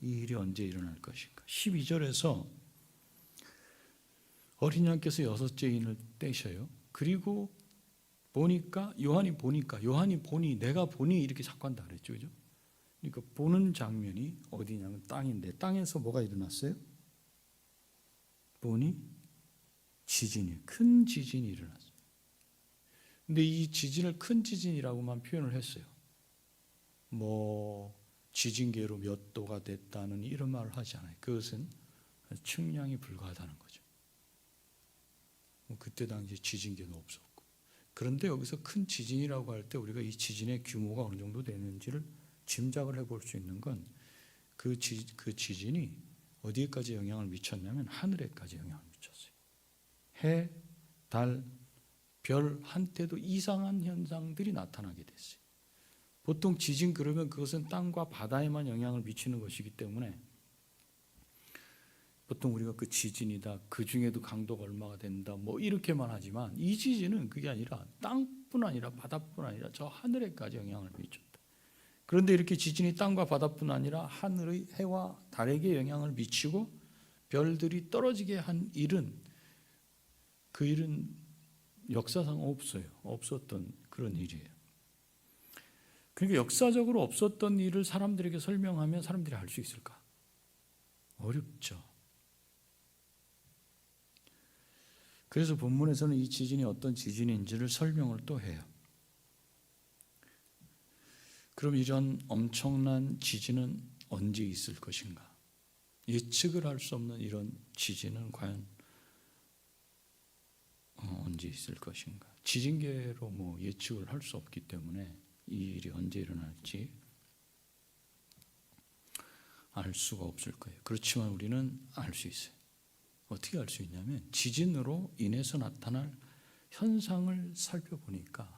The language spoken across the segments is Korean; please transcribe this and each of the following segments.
이 일이 언제 일어날 것인가. 12절에서 어린 양께서 6째 인을 떼셔요. 그리고 요한이 보니 내가 보니 이렇게 자꾸 한다 그랬죠. 그죠? 그러니까 보는 장면이 어디냐면 땅인데, 땅에서 뭐가 일어났어요? 보니 큰 지진이 일어났어요. 근데 이 지진을 큰 지진이라고만 표현을 했어요. 뭐 지진계로 몇 도가 됐다는 이런 말을 하지 않아요. 그것은 측량이 불가하다는 거죠. 그때 당시 지진계는 없었고. 그런데 여기서 큰 지진이라고 할 때 우리가 이 지진의 규모가 어느 정도 되는지를 짐작을 해볼 수 있는 건 그 지진이 어디에까지 영향을 미쳤냐면 하늘에까지 영향을 미쳤어요. 해, 달, 별 한테도 이상한 현상들이 나타나게 됐어요. 보통 지진 그러면 그것은 땅과 바다에만 영향을 미치는 것이기 때문에 보통 우리가 그 지진이다, 그 중에도 강도가 얼마가 된다, 뭐 이렇게만 하지만 이 지진은 그게 아니라 땅뿐 아니라 바다뿐 아니라 저 하늘에까지 영향을 미쳤다. 그런데 이렇게 지진이 땅과 바다뿐 아니라 하늘의 해와 달에게 영향을 미치고 별들이 떨어지게 한 일은, 그 일은 역사상 없었던 그런 일이에요. 그러니까 역사적으로 없었던 일을 사람들에게 설명하면 사람들이 알 수 있을까? 어렵죠. 그래서 본문에서는 이 지진이 어떤 지진인지를 설명을 또 해요. 그럼 이런 엄청난 지진은 언제 있을 것인가? 예측을 할 수 없는 이런 지진은 과연 언제 있을 것인가? 지진계로 뭐 예측을 할 수 없기 때문에 이 일이 언제 일어날지 알 수가 없을 거예요. 그렇지만 우리는 알 수 있어요. 어떻게 알 수 있냐면 지진으로 인해서 나타날 현상을 살펴보니까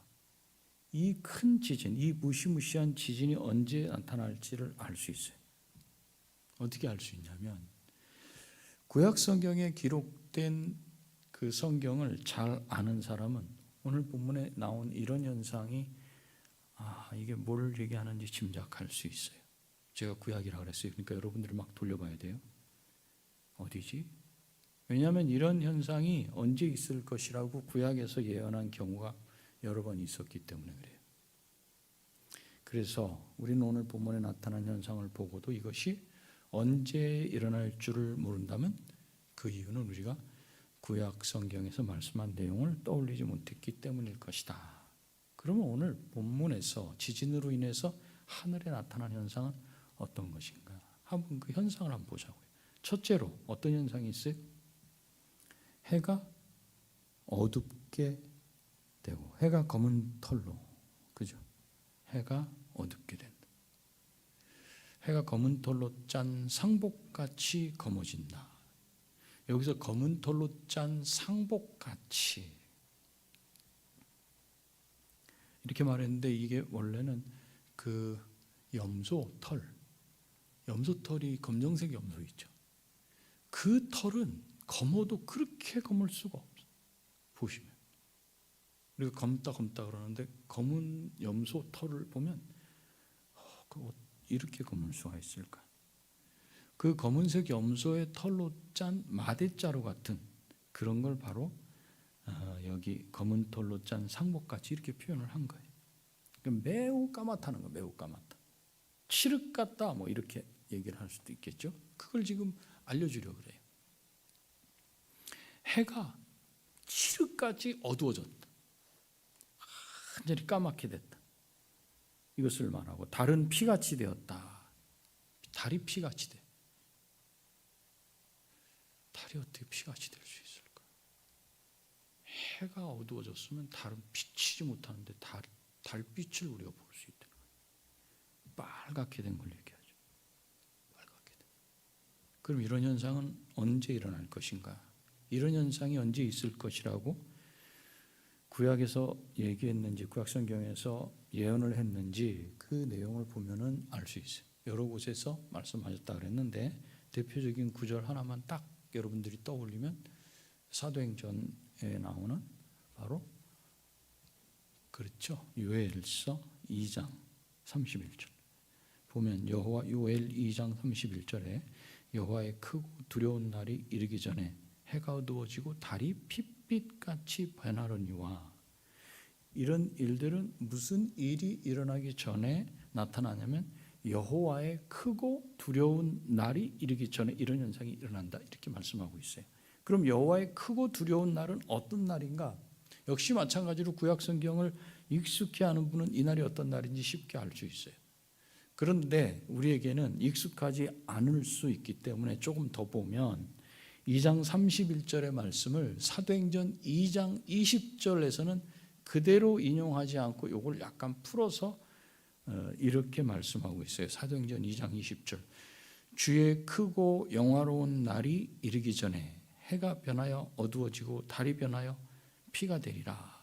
이 큰 지진, 이 무시무시한 지진이 언제 나타날지를 알 수 있어요. 어떻게 알 수 있냐면 구약 성경에 기록된 그 성경을 잘 아는 사람은 오늘 본문에 나온 이런 현상이 이게 뭘 얘기하는지 짐작할 수 있어요. 제가 구약이라고 그랬어요. 그러니까 여러분들이 막 돌려봐야 돼요. 어디지? 왜냐하면 이런 현상이 언제 있을 것이라고 구약에서 예언한 경우가 여러 번 있었기 때문에 그래요. 그래서 우리는 오늘 본문에 나타난 현상을 보고도 이것이 언제 일어날 줄을 모른다면 그 이유는 우리가 구약 성경에서 말씀한 내용을 떠올리지 못했기 때문일 것이다. 그러면 오늘 본문에서 지진으로 인해서 하늘에 나타난 현상은 어떤 것인가? 한번 그 현상을 한번 보자고요. 첫째로 어떤 현상이 있어요? 해가 어둡게 되고 해가 검은 털로, 그죠? 해가 어둡게 된다. 해가 검은 털로 짠 상복같이 검어진다. 여기서 검은 털로 짠 상복같이 이렇게 말했는데 이게 원래는 그 염소털이 검정색 염소 있죠. 그 털은 검어도 그렇게 검을 수가 없어요. 보시면 우리가 검다 그러는데 검은 염소 털을 보면 이렇게 검을 수가 있을까? 그 검은색 염소의 털로 짠 마대자루 같은 그런 걸 바로 여기 검은 털로 짠 상복같이 이렇게 표현을 한 거예요. 그러니까 매우 까맣다는 거예요. 매우 까맣다. 칠흑 같다 뭐 이렇게 얘기를 할 수도 있겠죠. 그걸 지금 알려주려고 그래요. 해가 칠흑같이 어두워졌다. 완전히 까맣게 됐다. 이것을 말하고 달은 피같이 되었다. 달이 피같이 돼. 달이 어떻게 피같이 될 수 있을까? 해가 어두워졌으면 달은 비치지 못하는데 달빛을 우리가 볼 수 있다는 거예요. 빨갛게 된 걸 얘기하죠. 빨갛게 된. 그럼 이런 현상은 언제 일어날 것인가? 이런 현상이 언제 있을 것이라고 구약에서 얘기했는지, 구약 성경에서 예언을 했는지 그 내용을 보면은 알 수 있어요. 여러 곳에서 말씀하셨다 그랬는데 대표적인 구절 하나만 딱 여러분들이 떠올리면 사도행전에 나오는 바로 그렇죠. 요엘서 2장 31절. 보면 요엘 2장 31절에 여호와의 크고 두려운 날이 이르기 전에 해가 어두워지고 달이 핏빛같이 변하려니와, 이런 일들은 무슨 일이 일어나기 전에 나타나냐면 여호와의 크고 두려운 날이 이르기 전에 이런 현상이 일어난다, 이렇게 말씀하고 있어요. 그럼 여호와의 크고 두려운 날은 어떤 날인가? 역시 마찬가지로 구약 성경을 익숙히 아는 분은 이 날이 어떤 날인지 쉽게 알 수 있어요. 그런데 우리에게는 익숙하지 않을 수 있기 때문에 조금 더 보면 2장 31절의 말씀을 사도행전 2장 20절에서는 그대로 인용하지 않고 이걸 약간 풀어서 이렇게 말씀하고 있어요. 사도행전 2장 20절, 주의 크고 영화로운 날이 이르기 전에 해가 변하여 어두워지고 달이 변하여 피가 되리라.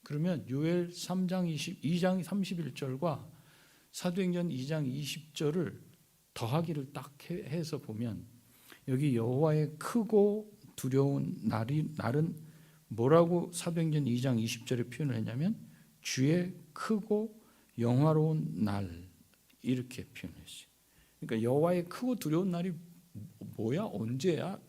그러면 요엘 2장 31절과 사도행전 2장 20절을 더하기를 딱 해서 보면 여기 여호와의 크고 두려운 날은 뭐라고 사도행전 2장 20절에 표현을 했냐면 주의 크고 영화로운 날, 이렇게 표현했어요. 그러니까 여호와의 크고 두려운 날이 뭐야? 언제야?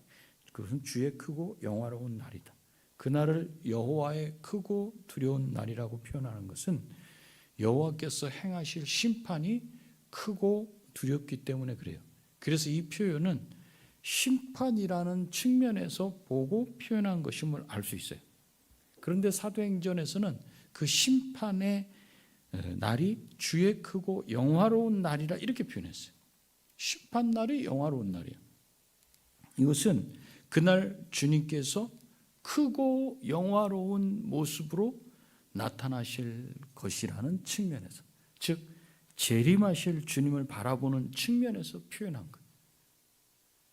그것은 주의 크고 영화로운 날이다. 그날을 여호와의 크고 두려운 날이라고 표현하는 것은 여호와께서 행하실 심판이 크고 두렵기 때문에 그래요. 그래서 이 표현은 심판이라는 측면에서 보고 표현한 것임을 알 수 있어요. 그런데 사도행전에서는 그 심판의 날이 주의 크고 영화로운 날이라 이렇게 표현했어요. 심판 날이 영화로운 날이에요. 이것은 그날 주님께서 크고 영화로운 모습으로 나타나실 것이라는 측면에서, 즉 재림하실 주님을 바라보는 측면에서 표현한 거예요.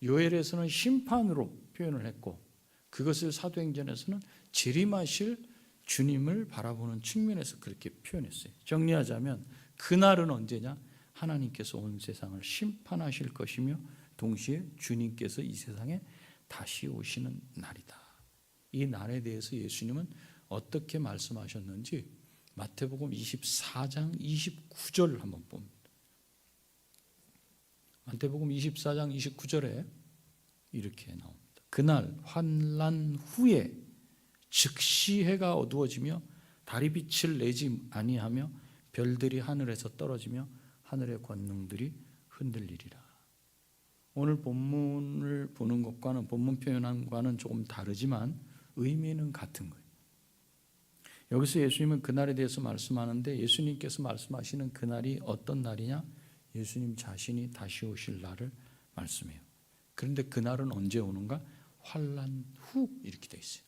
요엘에서는 심판으로 표현을 했고 그것을 사도행전에서는 재림하실 주님을 바라보는 측면에서 그렇게 표현했어요. 정리하자면 그날은 언제냐? 하나님께서 온 세상을 심판하실 것이며 동시에 주님께서 이 세상에 다시 오시는 날이다. 이 날에 대해서 예수님은 어떻게 말씀하셨는지 마태복음 24장 29절을 한번 봅니다. 마태복음 24장 29절에 이렇게 나옵니다. 그날 환난 후에 즉시 해가 어두워지며 달이 빛을 내지 아니하며 별들이 하늘에서 떨어지며 하늘의 권능들이 흔들리리라. 오늘 본문을 보는 것과는 본문 표현과는 조금 다르지만 의미는 같은 거예요. 여기서 예수님은 그날에 대해서 말씀하는데 예수님께서 말씀하시는 그날이 어떤 날이냐? 예수님 자신이 다시 오실 날을 말씀해요. 그런데 그날은 언제 오는가? 환난 후 이렇게 되어 있어요.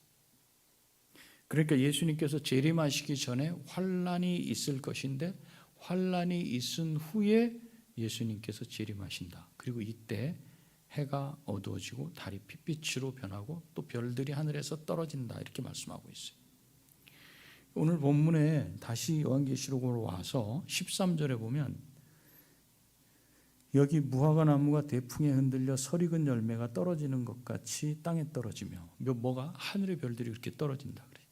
그러니까 예수님께서 재림하시기 전에 환난이 있을 것인데 환난이 있은 후에 예수님께서 재림하신다. 그리고 이때 해가 어두워지고 달이 핏빛으로 변하고 또 별들이 하늘에서 떨어진다, 이렇게 말씀하고 있어요. 오늘 본문에 다시 요한계시록으로 와서 13절에 보면 여기 무화과 나무가 대풍에 흔들려 설익은 열매가 떨어지는 것 같이 땅에 떨어지며 뭐가 하늘의 별들이 이렇게 떨어진다 그래요.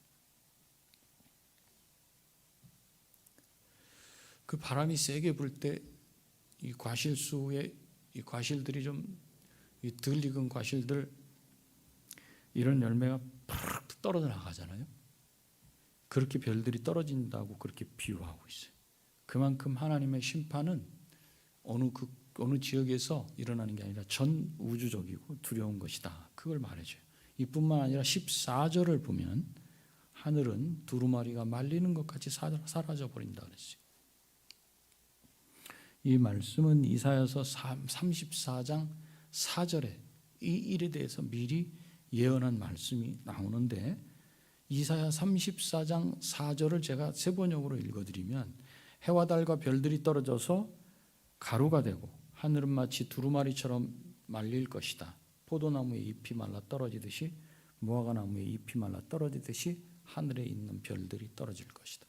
그 바람이 세게 불 때 이 과실수에 이 과실들이 좀 덜 익은 과실들 이런 열매가 팍 떨어져 나가잖아요. 그렇게 별들이 떨어진다고 그렇게 비유하고 있어요. 그만큼 하나님의 심판은 어느 지역에서 일어나는 게 아니라 전 우주적이고 두려운 것이다. 그걸 말해줘요. 이뿐만 아니라 14절을 보면 하늘은 두루마리가 말리는 것 같이 사라져 버린다 그랬어요. 이 말씀은 이사야서 34장 4절에 이 일에 대해서 미리 예언한 말씀이 나오는데 이사야 34장 4절을 제가 세 번역으로 읽어드리면 해와 달과 별들이 떨어져서 가루가 되고 하늘은 마치 두루마리처럼 말릴 것이다. 포도나무의 잎이 말라 떨어지듯이 무화과 나무의 잎이 말라 떨어지듯이 하늘에 있는 별들이 떨어질 것이다.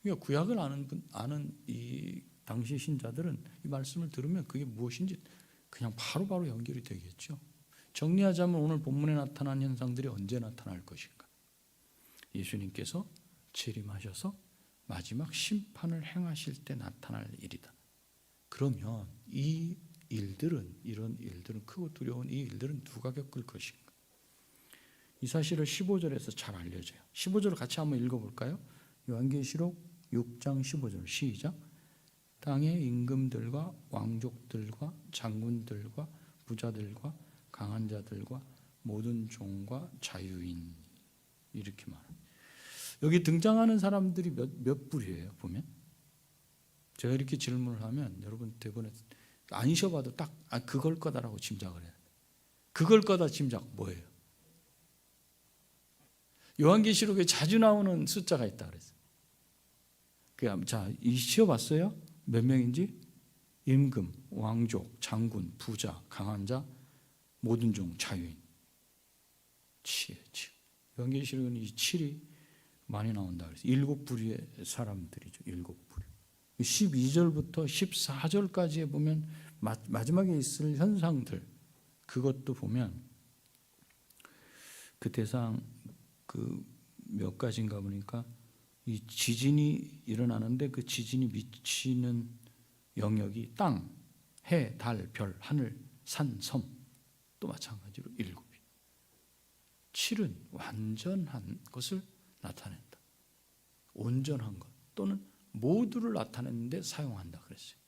그러니까 구약을 아는 이 당시 신자들은 이 말씀을 들으면 그게 무엇인지 그냥 바로바로 연결이 되겠죠. 정리하자면 오늘 본문에 나타난 현상들이 언제 나타날 것인가? 예수님께서 재림하셔서 마지막 심판을 행하실 때 나타날 일이다. 그러면 이 일들은, 이런 일들은, 크고 두려운 이 일들은 누가 겪을 것인가? 이 사실을 15절에서 잘 알려져요. 15절을 같이 한번 읽어볼까요? 요한계시록 6장 15절 시작. 땅의 임금들과 왕족들과 장군들과 부자들과 강한 자들과 모든 종과 자유인, 이렇게 말합니다. 여기 등장하는 사람들이 몇 부류예요? 보면 제가 이렇게 질문을 하면 여러분 대부분 아니셔봐도 딱 그걸 거다라고 짐작을 해요. 그걸 거다 짐작 뭐예요? 요한계시록에 자주 나오는 숫자가 있다 그랬어요. 자, 이 시어봤어요? 몇 명인지? 임금, 왕족, 장군, 부자, 강한 자, 모든 종, 자유인. 7. 요한계시록은 이 7이 많이 나온다 그랬어요. 7부류의 사람들이죠. 7부류. 12절부터 14절까지에 보면 마지막에 있을 현상들, 그것도 보면 그 대상 몇 가지인가 보니까 이 지진이 일어나는데 그 지진이 미치는 영역이 땅, 해, 달, 별, 하늘, 산, 섬, 또 마찬가지로 7이. 7은 완전한 것을 나타낸다. 온전한 것 또는 모두를 나타내는데 사용한다 그랬어요.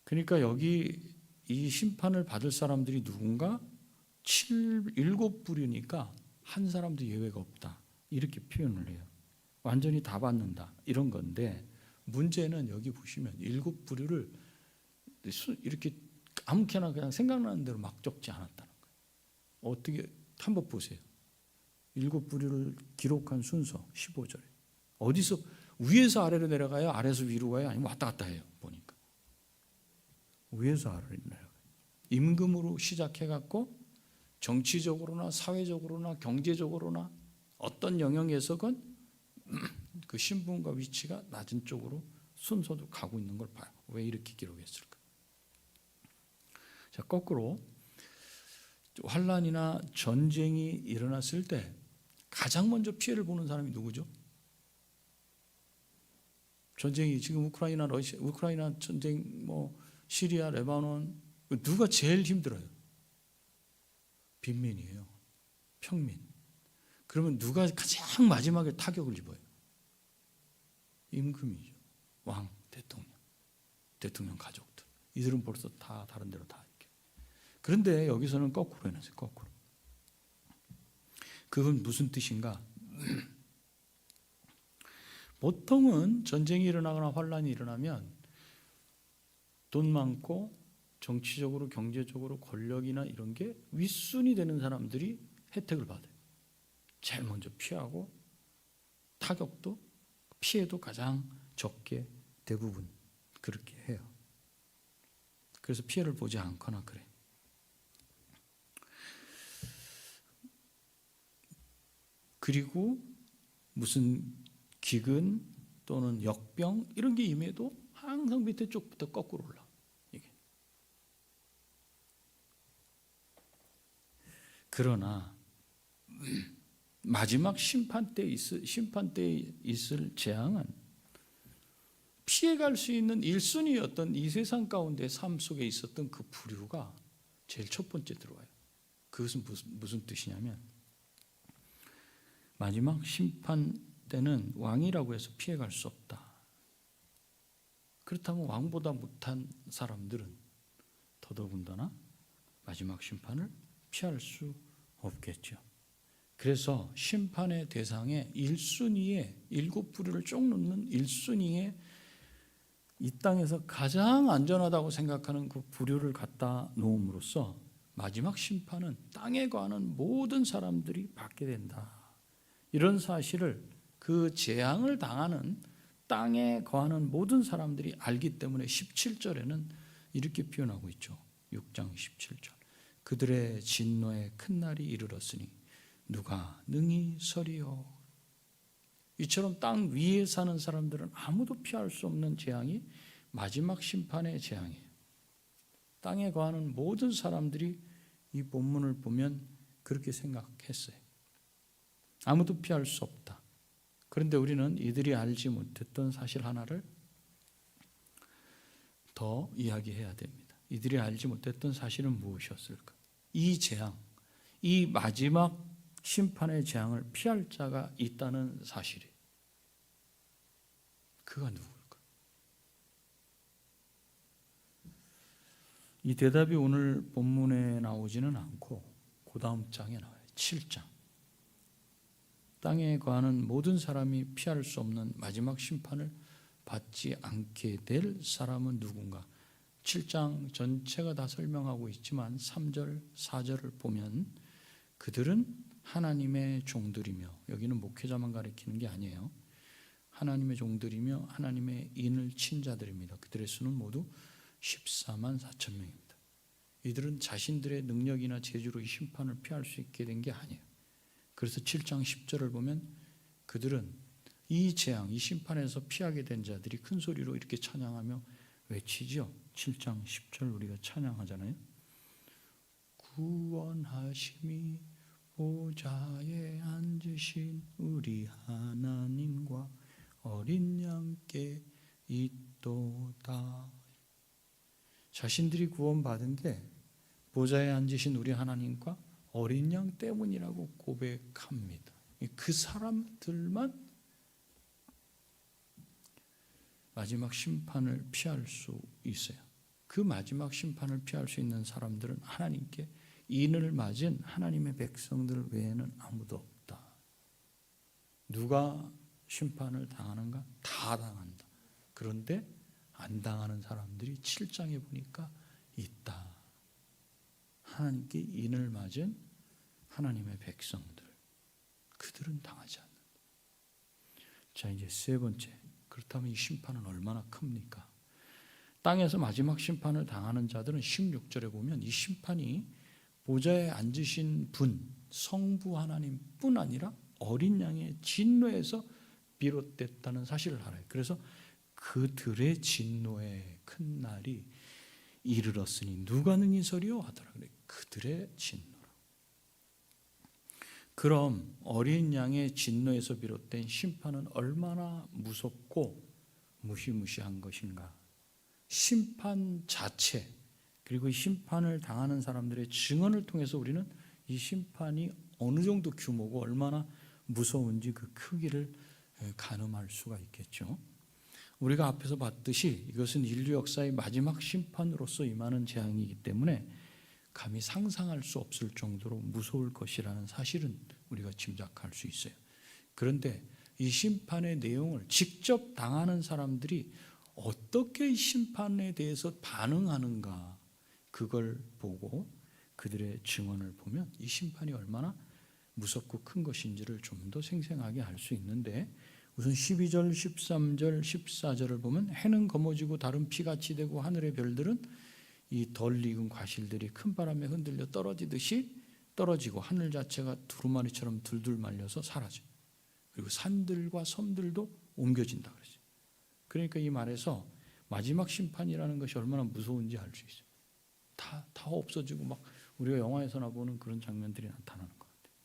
그러니까 여기 이 심판을 받을 사람들이 누군가 7부류니까 한 사람도 예외가 없다, 이렇게 표현을 해요. 완전히 다 받는다 이런 건데, 문제는 여기 보시면 7부류를 이렇게 아무렇게나 그냥 생각나는 대로 막 적지 않았다는 거예요. 어떻게 한번 보세요. 7부류를 기록한 순서 15절에 어디서 위에서 아래로 내려가요? 아래에서 위로 가요? 아니면 왔다 갔다 해요? 보니까 위에서 아래로 내려가요. 임금으로 시작해갖고 정치적으로나 사회적으로나 경제적으로나 어떤 영역에서건 그 신분과 위치가 낮은 쪽으로 순서도 가고 있는 걸 봐요. 왜 이렇게 기록했을까? 자, 거꾸로 환란이나 전쟁이 일어났을 때 가장 먼저 피해를 보는 사람이 누구죠? 전쟁이 지금 우크라이나 전쟁, 시리아, 레바논, 누가 제일 힘들어요? 빈민이에요. 평민. 그러면 누가 가장 마지막에 타격을 입어요? 임금이죠. 왕, 대통령 가족들. 이들은 벌써 다 다른 데로 다 이렇게. 그런데 여기서는 거꾸로 해놨어요. 거꾸로. 그건 무슨 뜻인가? 보통은 전쟁이 일어나거나 환란이 일어나면 돈 많고 정치적으로 경제적으로 권력이나 이런 게 윗순위 되는 사람들이 혜택을 받아요. 제일 먼저 피하고 타격도 피해도 가장 적게 대부분 그렇게 해요. 그래서 피해를 보지 않거나 그래. 그리고 무슨 기근 또는 역병 이런 게 임해도 항상 밑에 쪽부터 거꾸로 올라. 그러나 마지막 심판 때에 있을 재앙은 피해갈 수 있는 1순위였던 이 세상 가운데 삶 속에 있었던 그 부류가 제일 첫 번째 들어와요. 그것은 무슨 뜻이냐면 마지막 심판 때는 왕이라고 해서 피해갈 수 없다. 그렇다면 왕보다 못한 사람들은 더더군다나 마지막 심판을 피할 수 없겠죠. 그래서 심판의 대상에 1순위에 7부류를 쭉 놓는 1순위에 이 땅에서 가장 안전하다고 생각하는 그 부류를 갖다 놓음으로써 마지막 심판은 땅에 거하는 모든 사람들이 받게 된다. 이런 사실을 그 재앙을 당하는 땅에 거하는 모든 사람들이 알기 때문에 17절에는 이렇게 표현하고 있죠. 6장 17절. 그들의 진노의 큰 날이 이르렀으니 누가 능히 서리요. 이처럼 땅 위에 사는 사람들은 아무도 피할 수 없는 재앙이 마지막 심판의 재앙이에요. 땅에 거하는 모든 사람들이 이 본문을 보면 그렇게 생각했어요. 아무도 피할 수 없다. 그런데 우리는 이들이 알지 못했던 사실 하나를 더 이야기해야 됩니다. 이들이 알지 못했던 사실은 무엇이었을까? 이 재앙, 이 마지막 심판의 재앙을 피할 자가 있다는 사실이, 그가 누구일까? 이 대답이 오늘 본문에 나오지는 않고 그 다음 장에 나와요. 7장. 땅에 거하는 모든 사람이 피할 수 없는 마지막 심판을 받지 않게 될 사람은 누군가? 7장 전체가 다 설명하고 있지만 3절, 4절을 보면 그들은 하나님의 종들이며, 여기는 목회자만 가리키는 게 아니에요. 하나님의 종들이며 하나님의 인을 친 자들입니다. 그들의 수는 모두 14만 4천 명입니다. 이들은 자신들의 능력이나 재주로 이 심판을 피할 수 있게 된 게 아니에요. 그래서 7장 10절을 보면 그들은 이 재앙, 이 심판에서 피하게 된 자들이 큰 소리로 이렇게 찬양하며 외치죠. 7장 10절 우리가 찬양하잖아요. 구원하심이 보좌에 앉으신 우리 하나님과 어린 양께 있도다. 자신들이 구원받은 게 보좌에 앉으신 우리 하나님과 어린 양 때문이라고 고백합니다. 그 사람들만 마지막 심판을 피할 수 있어요. 그 마지막 심판을 피할 수 있는 사람들은 하나님께 인을 맞은 하나님의 백성들 외에는 아무도 없다. 누가 심판을 당하는가? 다 당한다. 그런데 안 당하는 사람들이 7장에 보니까 있다. 하나님께 인을 맞은 하나님의 백성들, 그들은 당하지 않는다. 자, 이제 세 번째. 그렇다면 이 심판은 얼마나 큽니까? 땅에서 마지막 심판을 당하는 자들은 16절에 보면 이 심판이 보좌에 앉으신 분, 성부 하나님뿐 아니라 어린 양의 진노에서 비롯됐다는 사실을 알아요. 그래서 그들의 진노의 큰 날이 이르렀으니 누가 능히 서리요 하더라. 그들의 진노라. 그럼 어린 양의 진노에서 비롯된 심판은 얼마나 무섭고 무시무시한 것인가? 심판 자체, 그리고 이 심판을 당하는 사람들의 증언을 통해서 우리는 이 심판이 어느 정도 규모고 얼마나 무서운지 그 크기를 가늠할 수가 있겠죠. 우리가 앞에서 봤듯이 이것은 인류 역사의 마지막 심판으로서 임하는 재앙이기 때문에 감히 상상할 수 없을 정도로 무서울 것이라는 사실은 우리가 짐작할 수 있어요. 그런데 이 심판의 내용을 직접 당하는 사람들이 어떻게 이 심판에 대해서 반응하는가, 그걸 보고 그들의 증언을 보면 이 심판이 얼마나 무섭고 큰 것인지를 좀 더 생생하게 알 수 있는데, 우선 12절, 13절, 14절을 보면 해는 검어지고 달은 피같이 되고 하늘의 별들은 이 덜 익은 과실들이 큰 바람에 흔들려 떨어지듯이 떨어지고 하늘 자체가 두루마리처럼 둘둘 말려서 사라져요. 그리고 산들과 섬들도 옮겨진다 그러죠. 그러니까 이 말에서 마지막 심판이라는 것이 얼마나 무서운지 알 수 있어요. 다 없어지고 막 우리가 영화에서나 보는 그런 장면들이 나타나는 것 같아요.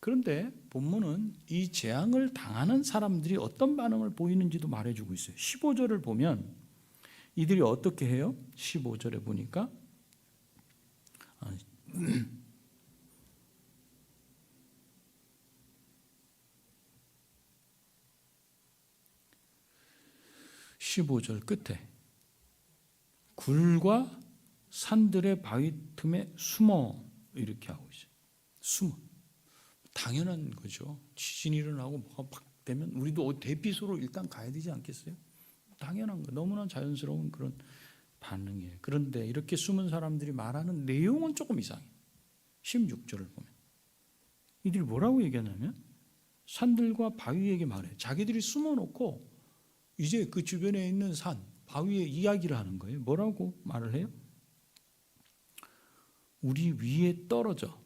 그런데 본문은 이 재앙을 당하는 사람들이 어떤 반응을 보이는지도 말해주고 있어요. 15절을 보면 이들이 어떻게 해요? 15절에 보니까 15절 끝에 굴과 산들의 바위 틈에 숨어, 이렇게 하고 있어요. 숨어. 당연한 거죠. 지진이 일어나고 뭐가 막 되면 우리도 대피소로 일단 가야 되지 않겠어요? 당연한 거. 너무나 자연스러운 그런 반응이에요. 그런데 이렇게 숨은 사람들이 말하는 내용은 조금 이상해요. 16절을 보면 이들이 뭐라고 얘기하냐면 산들과 바위에게 말해요. 자기들이 숨어놓고 이제 그 주변에 있는 산, 바위에 이야기를 하는 거예요. 뭐라고 말을 해요? 우리 위에 떨어져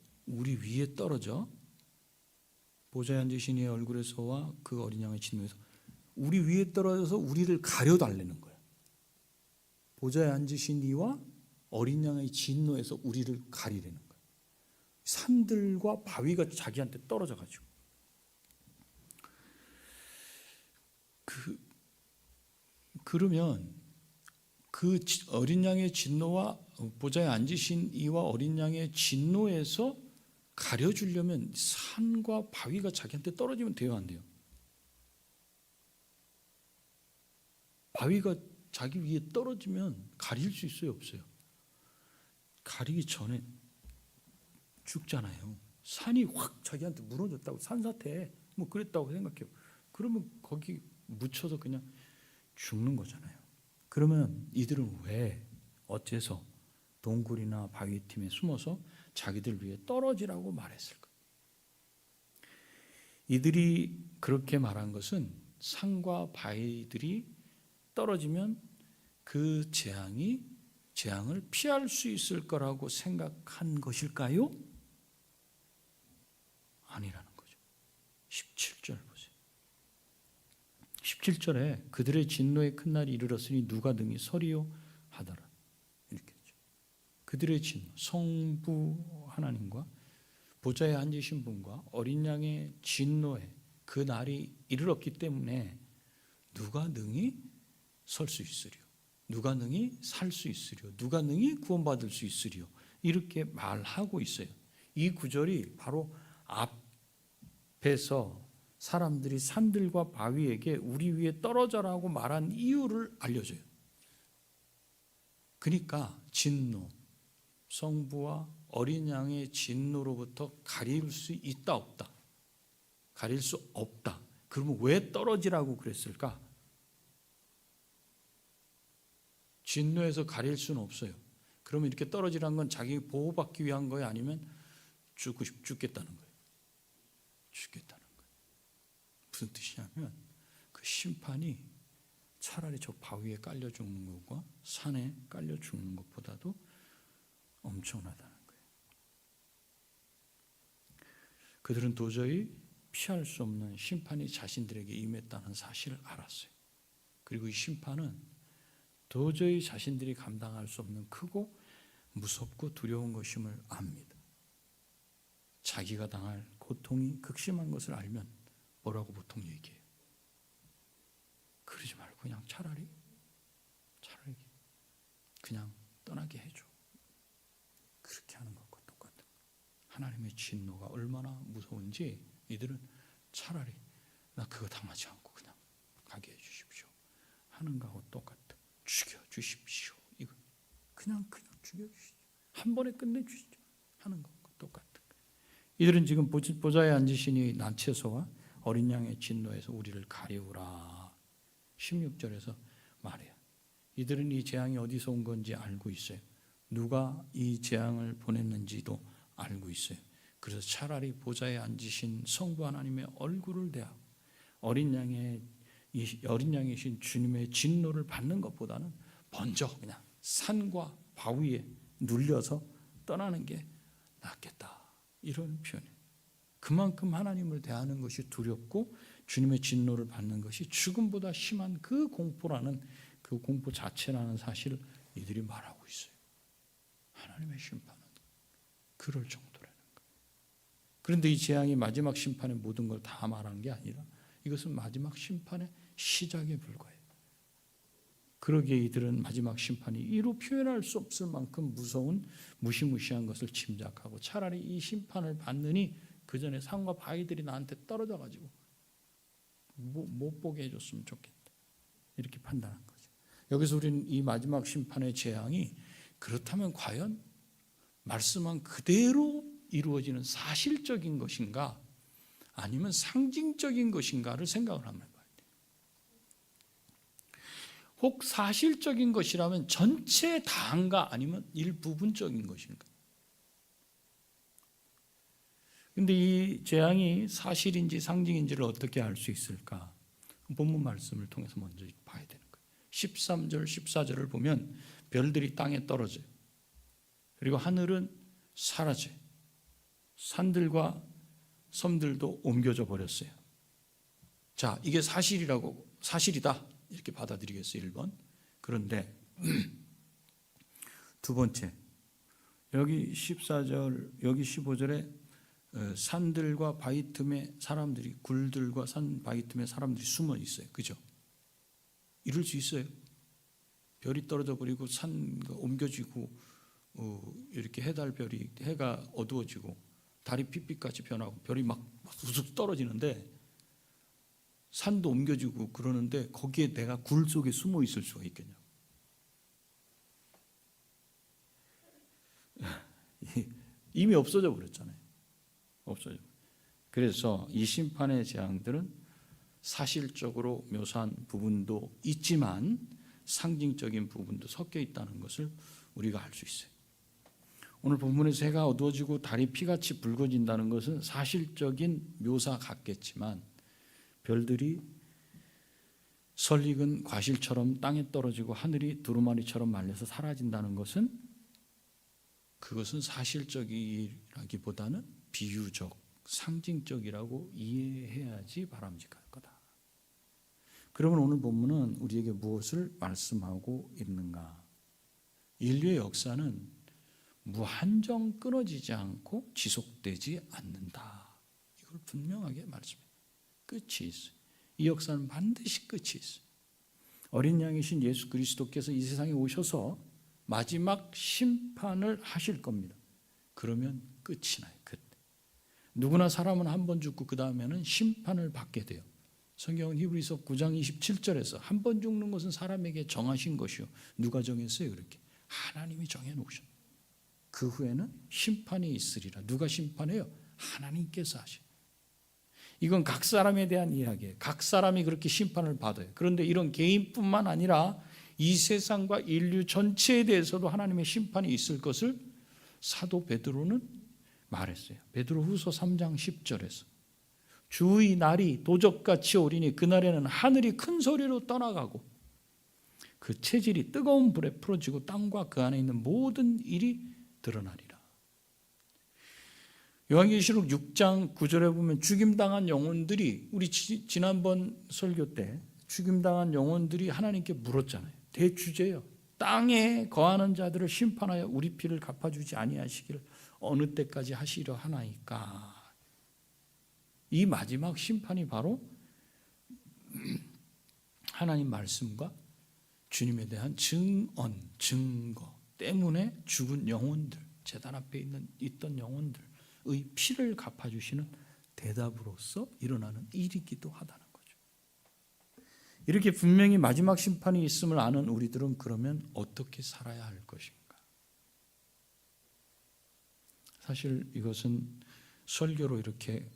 보좌에 앉으신 이의 얼굴에서와 그 어린 양의 진노에서 우리 위에 떨어져서 우리를 가려달라는 거예요. 보좌에 앉으신 이와 어린 양의 진노에서 우리를 가리라는 거예요. 산들과 바위가 자기한테 떨어져가지고 그러면 그 어린 양의 진노와 보좌에 앉으신 이와 어린 양의 진노에서 가려주려면 산과 바위가 자기한테 떨어지면 돼요, 안 돼요? 바위가 자기 위에 떨어지면 가릴 수 있어요, 없어요? 가리기 전에 죽잖아요. 산이 확 자기한테 무너졌다고, 산사태 뭐 그랬다고 생각해요. 그러면 거기 묻혀서 그냥 죽는 거잖아요. 그러면 이들은 왜 어째서 동굴이나 바위 틈에 숨어서 자기들 위해 떨어지라고 말했을까? 이들이 그렇게 말한 것은 산과 바위들이 떨어지면 그 재앙을 피할 수 있을 거라고 생각한 것일까요? 아니라는 거죠. 17절 보세요. 17절에 그들의 진노의 큰 날이 이르렀으니 누가 능히 서리요 하더라. 이렇게 했죠. 그들의 진노, 성부 하나님과 보좌에 앉으신 분과 어린 양의 진노에 그 날이 이르렀기 때문에 누가 능히 설 수 있으리요? 누가 능히 살 수 있으리요? 누가 능히 구원받을 수 있으리요? 이렇게 말하고 있어요. 이 구절이 바로 앞에서 사람들이 산들과 바위에게 우리 위에 떨어져라고 말한 이유를 알려줘요. 그러니까 진노, 성부와 어린 양의 진노로부터 가릴 수 있다 없다? 가릴 수 없다. 그러면 왜 떨어지라고 그랬을까? 진노에서 가릴 수는 없어요. 그러면 이렇게 떨어지라는 건 자기 보호받기 위한 거예요? 아니면 죽겠다는 거예요? 죽겠다는 거예요. 무슨 뜻이냐면 그 심판이 차라리 저 바위에 깔려 죽는 것과 산에 깔려 죽는 것보다도 엄청나다는 거예요. 그들은 도저히 피할 수 없는 심판이 자신들에게 임했다는 사실을 알았어요. 그리고 이 심판은 도저히 자신들이 감당할 수 없는 크고 무섭고 두려운 것임을 압니다. 자기가 당할 고통이 극심한 것을 알면 뭐라고 보통 얘기해요? 그러지 말고 그냥 차라리 그냥 떠나게 해줘. 그렇게 하는 것과 똑같은 거예요. 하나님의 진노가 얼마나 무서운지 이들은 차라리 나 그거 당하지 않고 그냥 가게 해주십시오 하는 거하고 똑같아. 죽여주십시오. 이거 그냥 죽여주시죠. 한 번에 끝내주시죠 하는 것과 똑같은 거예요. 이들은 지금 보좌에 앉으신 이 나체소와 어린 양의 진노에서 우리를 가리우라 16절에서 말해요. 이들은 이 재앙이 어디서 온 건지 알고 있어요. 누가 이 재앙을 보냈는지도 알고 있어요. 그래서 차라리 보좌에 앉으신 성부 하나님의 얼굴을 대하고 어린 양이신 주님의 진노를 받는 것보다는 먼저 그냥 산과 바위에 눌려서 떠나는 게 낫겠다. 이런 표현이에요. 그만큼 하나님을 대하는 것이 두렵고 주님의 진노를 받는 것이 죽음보다 심한 그 공포라는 그 공포 자체라는 사실을 이들이 말하고 있어요. 하나님의 심판은 그럴 정도라는 거예요. 그런데 이 재앙이 마지막 심판의 모든 걸 다 말한 게 아니라 이것은 마지막 심판의 시작에 불과해요. 그러기에 이들은 마지막 심판이 이루 표현할 수 없을 만큼 무서운 무시무시한 것을 짐작하고 차라리 이 심판을 받느니 그 전에 산과 바위들이 나한테 떨어져 가지고 못 보게 해줬으면 좋겠다. 이렇게 판단한 거죠. 여기서 우리는 이 마지막 심판의 재앙이 그렇다면 과연 말씀한 그대로 이루어지는 사실적인 것인가 아니면 상징적인 것인가를 생각을 한번 해봐야 돼요. 혹 사실적인 것이라면 전체 다인가 아니면 일부분적인 것인가? 그런데 이 재앙이 사실인지 상징인지를 어떻게 알 수 있을까? 본문 말씀을 통해서 먼저 봐야 되는 거예요. 13절, 14절을 보면 별들이 땅에 떨어져요. 그리고 하늘은 사라져요. 산들과 섬들도 옮겨져 버렸어요. 자, 이게 사실이다. 이렇게 받아들이겠어요, 1번. 그런데 두 번째, 여기 14절, 여기 15절에 산들과 바위 틈에 사람들이, 굴들과 산 바위 틈에 사람들이 숨어 있어요. 그죠? 이럴 수 있어요. 별이 떨어져 버리고 산가 옮겨지고 이렇게 해달별이 해가 어두워지고 달이 핏빛같이 변하고 별이 막 우뚝 떨어지는데 산도 옮겨지고 그러는데 거기에 내가 굴 속에 숨어 있을 수가 있겠냐고. 이미 없어져 버렸잖아요. 없어져. 그래서 이 심판의 재앙들은 사실적으로 묘사한 부분도 있지만 상징적인 부분도 섞여 있다는 것을 우리가 알 수 있어요. 오늘 본문에서 해가 어두워지고 달이 피같이 붉어진다는 것은 사실적인 묘사 같겠지만 별들이 설익은 과실처럼 땅에 떨어지고 하늘이 두루마리처럼 말려서 사라진다는 것은 그것은 사실적이라기보다는 비유적, 상징적이라고 이해해야지 바람직할 거다. 그러면 오늘 본문은 우리에게 무엇을 말씀하고 있는가? 인류의 역사는 무한정 끊어지지 않고 지속되지 않는다. 이걸 분명하게 말씀해요. 끝이 있어요. 이 역사는 반드시 끝이 있어요. 어린 양이신 예수 그리스도께서 이 세상에 오셔서 마지막 심판을 하실 겁니다. 그러면 끝이 나요. 끝. 누구나 사람은 한 번 죽고 그 다음에는 심판을 받게 돼요. 성경은 히브리서 9장 27절에서 한 번 죽는 것은 사람에게 정하신 것이요. 누가 정했어요? 그렇게 하나님이 정해놓으셨어요. 그 후에는 심판이 있으리라. 누가 심판해요? 하나님께서 하셔요. 이건 각 사람에 대한 이야기예요. 각 사람이 그렇게 심판을 받아요. 그런데 이런 개인뿐만 아니라 이 세상과 인류 전체에 대해서도 하나님의 심판이 있을 것을 사도 베드로는 말했어요. 베드로후서 3장 10절에서 주의 날이 도적같이 오리니 그날에는 하늘이 큰 소리로 떠나가고 그 체질이 뜨거운 불에 풀어지고 땅과 그 안에 있는 모든 일이 드러나리라. 요한계시록 6장 9절에 보면 죽임당한 영혼들이 우리 지난번 설교 때 죽임당한 영혼들이 하나님께 물었잖아요. 대주제요. 땅에 거하는 자들을 심판하여 우리 피를 갚아주지 아니하시기를 어느 때까지 하시려 하나이까. 이 마지막 심판이 바로 하나님 말씀과 주님에 대한 증언, 증거 때문에 죽은 영혼들, 제단 앞에 있던 영혼들의 피를 갚아주시는 대답으로서 일어나는 일이기도 하다는 거죠. 이렇게 분명히 마지막 심판이 있음을 아는 우리들은 그러면 어떻게 살아야 할 것인가? 사실 이것은 설교로 이렇게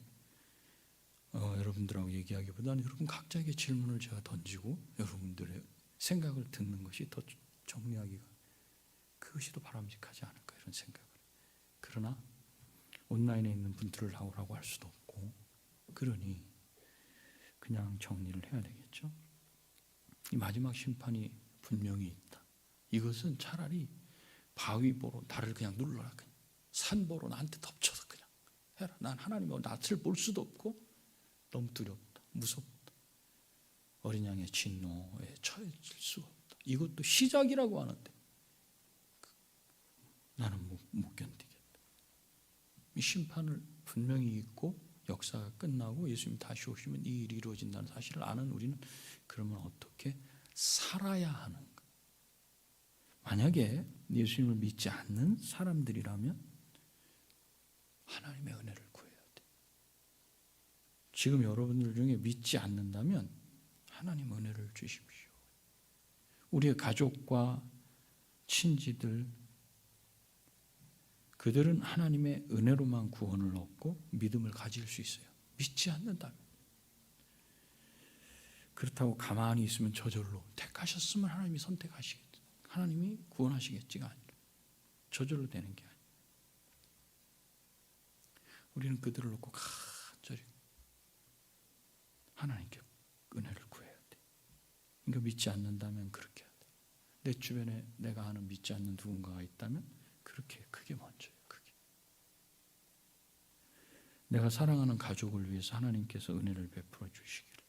여러분들하고 얘기하기보다는 여러분 각자에게 질문을 제가 던지고 여러분들의 생각을 듣는 것이 더 정리하기가 그것이 더 바람직하지 않을까 이런 생각을. 그러나 온라인에 있는 분들을 나오라고 할 수도 없고 그러니 그냥 정리를 해야 되겠죠. 이 마지막 심판이 분명히 있다. 이것은 차라리 바위 보러 나를 그냥 눌러라. 그냥 산 보러 나한테 덮쳐서 그냥 해라. 난 하나님의 낯을 볼 수도 없고 너무 두렵다. 무섭다. 어린 양의 진노에 처해질 수가 없다. 이것도 시작이라고 하는데 나는 못 견디겠다. 이 심판을 분명히 있고 역사가 끝나고 예수님 다시 오시면 이 일이 이루어진다는 사실을 아는 우리는 그러면 어떻게 살아야 하는가? 만약에 예수님을 믿지 않는 사람들이라면 하나님의 은혜를 구해야 돼. 지금 여러분들 중에 믿지 않는다면 하나님 은혜를 주십시오. 우리의 가족과 친지들 그들은 하나님의 은혜로만 구원을 얻고 믿음을 가질 수 있어요. 믿지 않는다면. 그렇다고 가만히 있으면 저절로 택하셨으면 하나님이 선택하시겠지. 하나님이 구원하시겠지가 아니라 저절로 되는 게 아니에요. 우리는 그들을 놓고 간절히 하나님께 은혜를 구해야 돼. 그러니까 믿지 않는다면 그렇게 해야 돼. 내 주변에 내가 아는 믿지 않는 누군가가 있다면 그렇게 그게 먼저예요. 그게. 내가 사랑하는 가족을 위해서 하나님께서 은혜를 베풀어 주시기를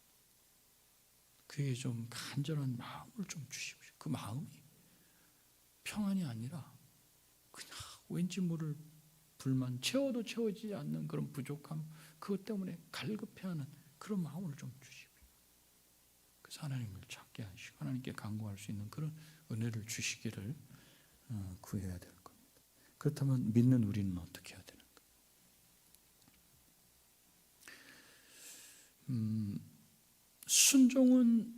그게 좀 간절한 마음을 좀 주십시오. 그 마음이 평안이 아니라 그냥 왠지 모를 불만, 채워도 채워지지 않는 그런 부족함, 그것 때문에 갈급해하는 그런 마음을 좀 주십시오. 그래서 하나님을 찾게 있게 하시고 하나님께 간구할 수 있는 그런 은혜를 주시기를 구해야 될 겁니다. 그렇다면 믿는 우리는 어떻게 해야 되는가? 순종은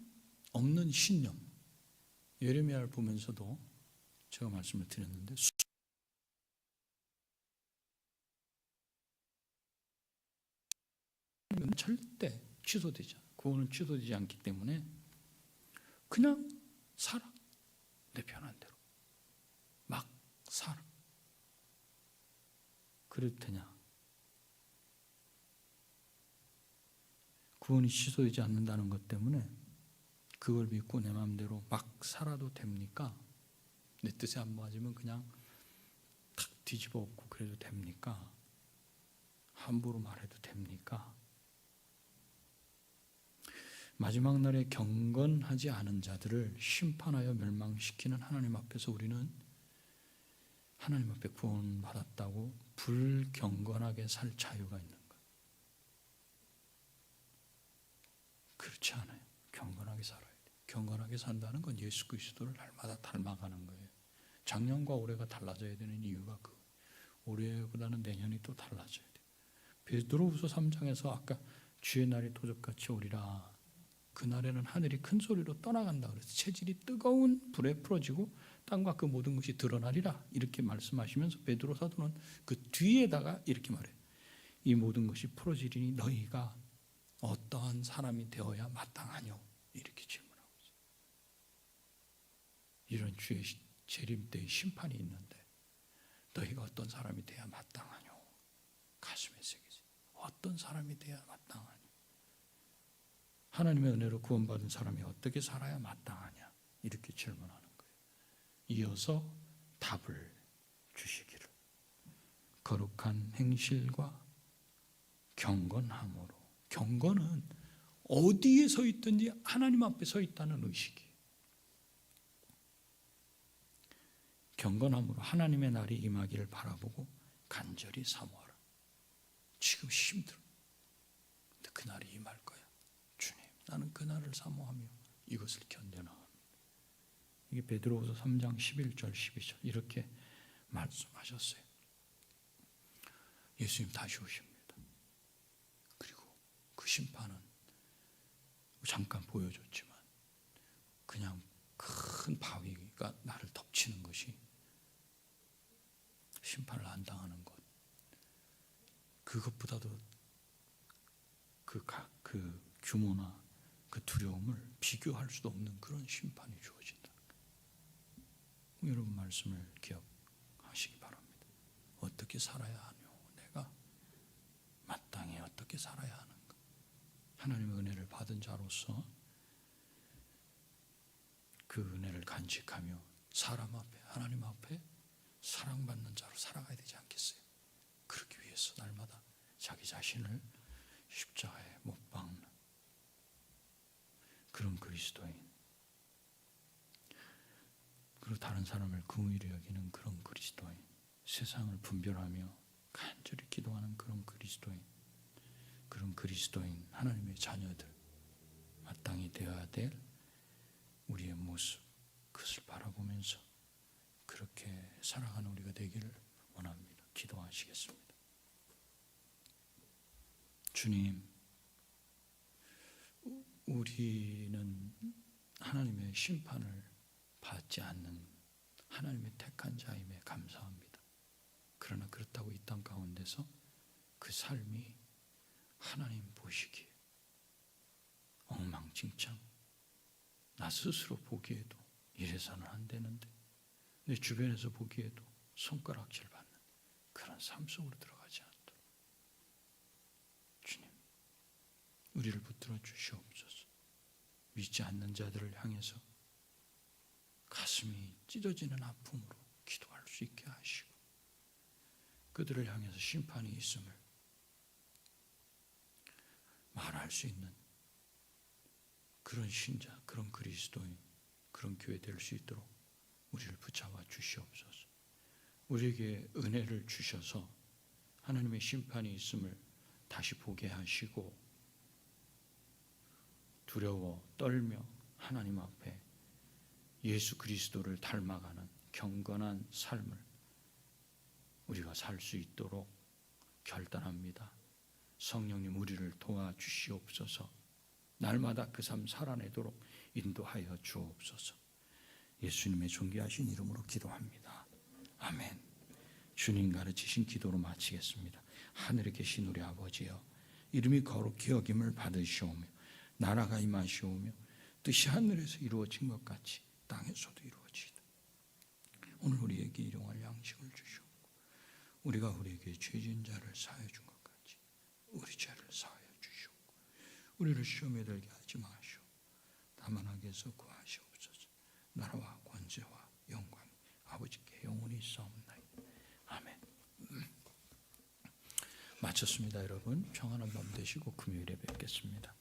없는 신념. 예레미야를 보면서도 제가 말씀을 드렸는데 순종은 절대 취소되지 않아요. 구원은 취소되지 않기 때문에 그냥 살아. 내 편한 대로 막 살아. 그래도 되냐? 구원이 취소되지 않는다는 것 때문에 그걸 믿고 내 마음대로 막 살아도 됩니까? 내 뜻에 안 맞으면 그냥 탁 뒤집어 엎고 그래도 됩니까? 함부로 말해도 됩니까? 마지막 날에 경건하지 않은 자들을 심판하여 멸망시키는 하나님 앞에서 우리는 하나님 앞에 구원받았다고 불경건하게 살 자유가 있는 거예요. 그렇지 않아요. 경건하게 살아야 돼요. 경건하게 산다는 건 예수 그리스도를 날마다 닮아가는 거예요. 작년과 올해가 달라져야 되는 이유가 그 올해보다는 내년이 또 달라져야 돼요. 베드로후서 3장에서 아까 주의 날이 도적같이 오리라. 그날에는 하늘이 큰 소리로 떠나간다 그래서 체질이 뜨거운 불에 풀어지고 땅과 그 모든 것이 드러나리라 이렇게 말씀하시면서 베드로 사도는 그 뒤에다가 이렇게 말해요. 이 모든 것이 풀어지리니 너희가 어떠한 사람이 되어야 마땅하뇨? 이렇게 질문하고 있어요. 이런 주의 재림 때의 심판이 있는데 너희가 어떤 사람이 돼야 마땅하뇨? 가슴에 새기지. 어떤 사람이 돼야 마땅하뇨? 하나님의 은혜로 구원받은 사람이 어떻게 살아야 마땅하냐? 이렇게 질문하는 거예요. 이어서 답을 주시기를 거룩한 행실과 경건함으로. 경건은 어디에 서 있든지 하나님 앞에 서 있다는 의식이에요. 경건함으로 하나님의 날이 임하기를 바라보고 간절히 사모하라. 지금 힘들어. 근데 그 날이 임할 거야. 주님, 나는 그 날을 사모하며 이것을 견뎌나갑니다. 이게 베드로후서 3장 11절 12절 이렇게 말씀하셨어요. 예수님 다시 오십니다. 그리고 그 심판은 잠깐 보여줬지만 그냥 큰 바위가 나를 덮치는 것이 심판을 안 당하는 것. 그것보다도 그 규모나 그 두려움을 비교할 수도 없는 그런 심판이 주어진다. 여러분 말씀을 기억하시기 바랍니다. 어떻게 살아야 하뇨? 내가 마땅히 어떻게 살아야 하는가? 하나님의 은혜를 받은 자로서 그 은혜를 간직하며 사람 앞에 하나님 앞에 사랑받는 자로 살아가야 되지 않겠어요? 그러기 위해서 날마다 자기 자신을 십자가에 못 박는 그런 그리스도인, 그리고 다른 사람을 긍휼히 여기는 그런 그리스도인, 세상을 분별하며 간절히 기도하는 그런 그리스도인, 하나님의 자녀들 마땅히 되어야 될 우리의 모습, 그것을 바라보면서 그렇게 살아가는 우리가 되기를 원합니다. 기도하시겠습니다. 주님, 우리는 하나님의 심판을 받지 않는 하나님의 택한 자임에 감사합니다. 그러나 그렇다고 이 땅 가운데서 그 삶이 하나님 보시기에 엉망진창, 나 스스로 보기에도 이래서는 안 되는데 내 주변에서 보기에도 손가락질 받는 그런 삶 속으로 들어가지 않도록 주님, 우리를 붙들어 주시옵소서. 믿지 않는 자들을 향해서 가슴이 찢어지는 아픔으로 기도할 수 있게 하시고 그들을 향해서 심판이 있음을 말할 수 있는 그런 신자, 그런 그리스도인, 그런 교회 될 수 있도록 우리를 붙잡아 주시옵소서. 우리에게 은혜를 주셔서 하나님의 심판이 있음을 다시 보게 하시고 두려워 떨며 하나님 앞에 예수 그리스도를 닮아가는 경건한 삶을 우리가 살 수 있도록 결단합니다. 성령님 우리를 도와주시옵소서. 날마다 그 삶 살아내도록 인도하여 주옵소서. 예수님의 존귀하신 이름으로 기도합니다. 아멘. 주님 가르치신 기도로 마치겠습니다. 하늘에 계신 우리 아버지여, 이름이 거룩히 여김을 받으시오며 나라가 임하시오며 뜻이 하늘에서 이루어진 것 같이 땅에서도 이루어지이다. 오늘 우리에게 일용할 양식을 주시옵고 우리가 우리에게 죄진 자를 사하여 준 것 같이 우리 죄를 사하여 주시옵고 우리를 시험에 들게 하지 마시오. 다만 악에서 구하시옵소서. 나라와 권세와 영광이 아버지께 영원히 있사옵나이다. 아멘. 마쳤습니다. 여러분 평안한 밤 되시고 금요일에 뵙겠습니다.